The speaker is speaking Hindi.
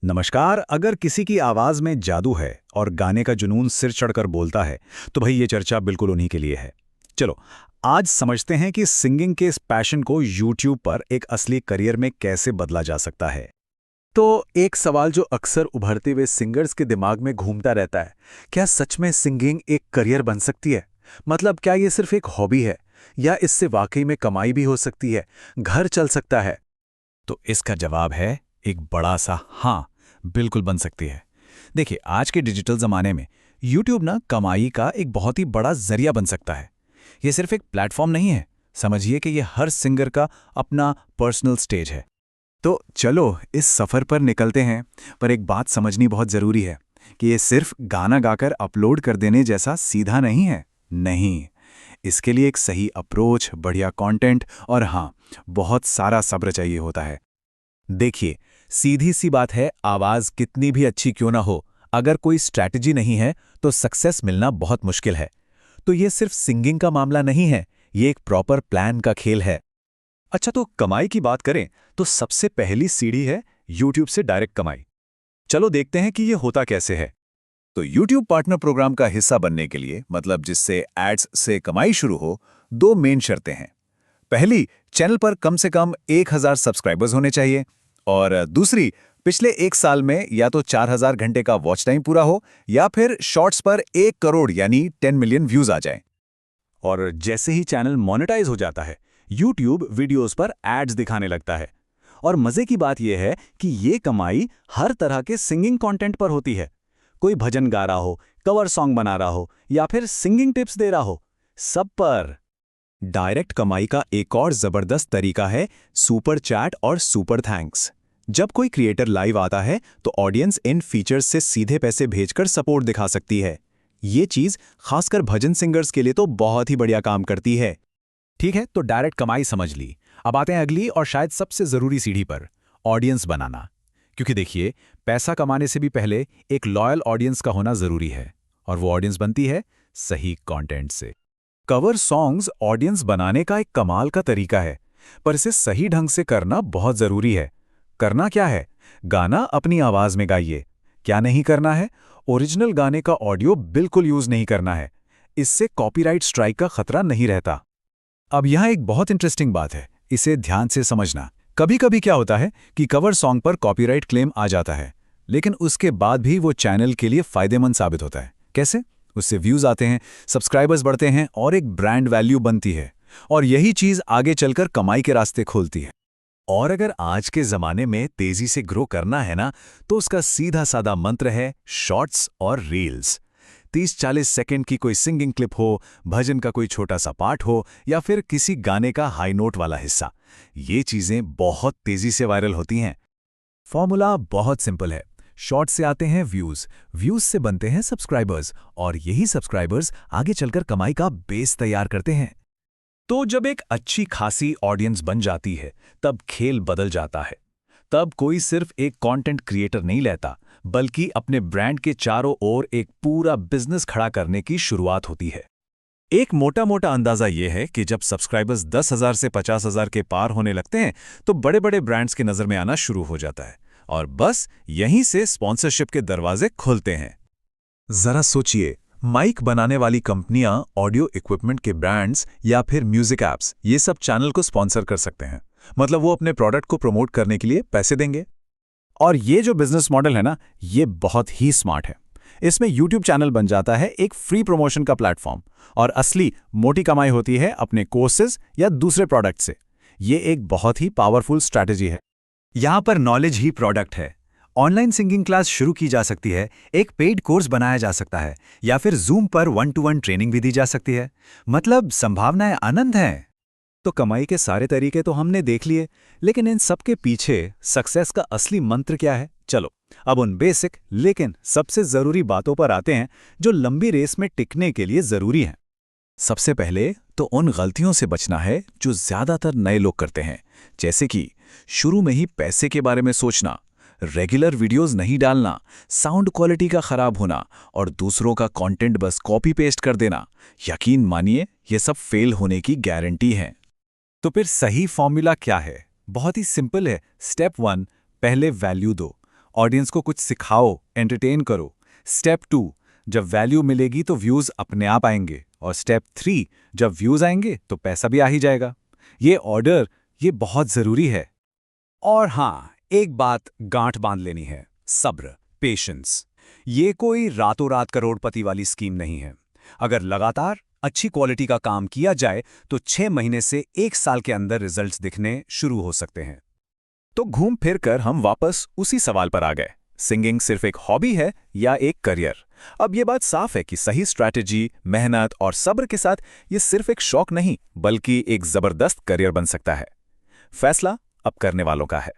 नमस्कार। अगर किसी की आवाज में जादू है और गाने का जुनून सिर चढ़कर बोलता है तो भाई ये चर्चा बिल्कुल उन्हीं के लिए है। चलो, आज समझते हैं कि सिंगिंग के इस पैशन को यूट्यूब पर एक असली करियर में कैसे बदला जा सकता है। तो एक सवाल जो अक्सर उभरते हुए सिंगर्स के दिमाग में घूमता रहता है, क्या सच में सिंगिंग एक करियर बन सकती है? मतलब क्या ये सिर्फ एक हॉबी है या इससे वाकई में कमाई भी हो सकती है, घर चल सकता है? तो इसका जवाब है एक बड़ा सा हाँ, बिल्कुल बन सकती है। देखिए, आज के डिजिटल ज़माने में यूट्यूब ना कमाई का एक बहुत ही बड़ा जरिया बन सकता है। ये सिर्फ एक प्लेटफॉर्म नहीं है, समझिए कि ये हर सिंगर का अपना पर्सनल स्टेज है। तो चलो इस सफर पर निकलते हैं, पर एक बात समझनी बहुत जरूरी है कि ये सिर्फ गाना गाकर अपलोड कर देने जैसा सीधा नहीं है। नहीं, इसके लिए एक सही अप्रोच, बढ़िया कंटेंट और हाँ, बहुत सारा सब्र चाहिए होता है। देखिए, सीधी सी बात है, आवाज कितनी भी अच्छी क्यों ना हो, अगर कोई स्ट्रैटेजी नहीं है तो सक्सेस मिलना बहुत मुश्किल है। तो ये सिर्फ सिंगिंग का मामला नहीं है, ये एक प्रॉपर प्लान का खेल है। अच्छा, तो कमाई की बात करें तो सबसे पहली सीढ़ी है यूट्यूब से डायरेक्ट कमाई। चलो देखते हैं कि ये होता कैसे है। तो यूट्यूब पार्टनर प्रोग्राम का हिस्सा बनने के लिए, मतलब जिससे एड्स से कमाई शुरू हो, दो मेन शर्तें हैं। पहली, चैनल पर कम से कम 1000 सब्सक्राइबर्स होने चाहिए, और दूसरी, पिछले 1 साल में या तो 4000 घंटे का वॉच टाइम पूरा हो या फिर शॉर्ट्स पर 1 करोड़ यानी 10 मिलियन व्यूज आ जाएं। और जैसे ही चैनल मोनेटाइज हो जाता है, यूट्यूब वीडियोस पर एड्स दिखाने लगता है। और मजे की बात यह है कि ये कमाई हर तरह के सिंगिंग कंटेंट पर होती है। कोई भजन गा रहा हो, कवर सॉन्ग बना रहा हो या फिर सिंगिंग टिप्स दे रहा हो, सब पर। डायरेक्ट कमाई का एक और जबरदस्त तरीका है सुपर चैट और सुपर थैंक्स। जब कोई क्रिएटर लाइव आता है तो ऑडियंस इन फीचर्स से सीधे पैसे भेजकर सपोर्ट दिखा सकती है। ये चीज खासकर भजन सिंगर्स के लिए तो बहुत ही बढ़िया काम करती है। ठीक है, तो डायरेक्ट कमाई समझ ली। अब आते हैं अगली और शायद सबसे जरूरी सीढ़ी पर, ऑडियंस बनाना। क्योंकि देखिए, पैसा कमाने से भी पहले एक लॉयल ऑडियंस का होना जरूरी है, और वो ऑडियंस बनती है सही कंटेंट से। कवर सॉन्ग्स ऑडियंस बनाने का एक कमाल का तरीका है, पर इसे सही ढंग से करना बहुत जरूरी है। करना क्या है? गाना अपनी आवाज में गाइए। क्या नहीं करना है? ओरिजिनल गाने का ऑडियो बिल्कुल यूज नहीं करना है। इससे कॉपीराइट स्ट्राइक का खतरा नहीं रहता। अब यहाँ एक बहुत इंटरेस्टिंग बात है, इसे ध्यान से समझना। कभी कभी क्या होता है कि कवर सॉन्ग पर कॉपीराइट क्लेम आ जाता है, लेकिन उसके बाद भी वो चैनल के लिए फायदेमंद साबित होता है। कैसे? उससे व्यूज आते हैं, सब्सक्राइबर्स बढ़ते हैं और एक ब्रांड वैल्यू बनती है, और यही चीज आगे चलकर कमाई के रास्ते खोलती है। और अगर आज के जमाने में तेजी से ग्रो करना है ना, तो उसका सीधा साधा मंत्र है शॉर्ट्स और रील्स। 30-40 सेकंड की कोई सिंगिंग क्लिप हो, भजन का कोई छोटा सा पार्ट हो या फिर किसी गाने का हाई नोट वाला हिस्सा, ये चीजें बहुत तेजी से वायरल होती हैं। फॉर्मूला बहुत सिंपल है। शॉर्ट से आते हैं व्यूज, व्यूज से बनते हैं सब्सक्राइबर्स, और यही सब्सक्राइबर्स आगे चलकर कमाई का बेस तैयार करते हैं। तो जब एक अच्छी खासी ऑडियंस बन जाती है, तब खेल बदल जाता है। तब कोई सिर्फ एक कंटेंट क्रिएटर नहीं लेता, बल्कि अपने ब्रांड के चारों ओर एक पूरा बिजनेस खड़ा करने की शुरुआत होती है। एक मोटा मोटा अंदाजा ये है कि जब सब्सक्राइबर्स 10,000 से 50,000 के पार होने लगते हैं, तो बड़े बड़े ब्रांड्स की नज़र में आना शुरू हो जाता है, और बस यहीं से स्पॉन्सरशिप के दरवाजे खुलते हैं। जरा सोचिए, माइक बनाने वाली कंपनियां, ऑडियो इक्विपमेंट के ब्रांड्स या फिर म्यूजिक ऐप्स, ये सब चैनल को स्पॉन्सर कर सकते हैं। मतलब वो अपने प्रोडक्ट को प्रमोट करने के लिए पैसे देंगे। और ये जो बिजनेस मॉडल है ना, ये बहुत ही स्मार्ट है। इसमें यूट्यूब चैनल बन जाता है एक फ्री प्रमोशन का प्लेटफॉर्म, और असली मोटी कमाई होती है अपने कोर्सेज या दूसरे प्रोडक्ट से। ये एक बहुत ही पावरफुल स्ट्रैटेजी है। यहाँ पर नॉलेज ही प्रोडक्ट है। ऑनलाइन सिंगिंग क्लास शुरू की जा सकती है, एक पेड कोर्स बनाया जा सकता है, या फिर जूम पर 1-to-1 ट्रेनिंग भी दी जा सकती है। मतलब संभावनाएं अनंत हैं। तो कमाई के सारे तरीके तो हमने देख लिए, लेकिन इन सब के पीछे सक्सेस का असली मंत्र क्या है? चलो, अब उन बेसिक लेकिन सबसे जरूरी बातों पर आते हैं जो लंबी रेस में टिकने के लिए जरूरी हैं। सबसे पहले तो उन गलतियों से बचना है जो ज्यादातर नए लोग करते हैं, जैसे कि शुरू में ही पैसे के बारे में सोचना, रेगुलर वीडियोस नहीं डालना, साउंड क्वालिटी का खराब होना और दूसरों का कंटेंट बस कॉपी पेस्ट कर देना। यकीन मानिए, ये सब फेल होने की गारंटी है। तो फिर सही फॉर्मूला क्या है? बहुत ही सिंपल है। स्टेप 1, पहले वैल्यू दो। ऑडियंस को कुछ सिखाओ, एंटरटेन करो। स्टेप 2, जब वैल्यू मिलेगी तो व्यूज़ अपने आप आएंगे। और स्टेप 3, जब व्यूज़ आएंगे तो पैसा भी आ ही जाएगा। ये ऑर्डर, ये बहुत ज़रूरी है। और हाँ, एक बात गांठ बांध लेनी है, सब्र, पेशेंस। ये कोई रातों रात करोड़पति वाली स्कीम नहीं है। अगर लगातार अच्छी क्वालिटी का काम किया जाए तो 6 महीने से 1 साल के अंदर रिजल्ट्स दिखने शुरू हो सकते हैं। तो घूम फिर कर हम वापस उसी सवाल पर आ गए, सिंगिंग सिर्फ एक हॉबी है या एक करियर? अब ये बात साफ है कि सही स्ट्रैटेजी, मेहनत और सब्र के साथ ये सिर्फ एक शौक नहीं बल्कि एक जबरदस्त करियर बन सकता है। फैसला अब करने वालों का है।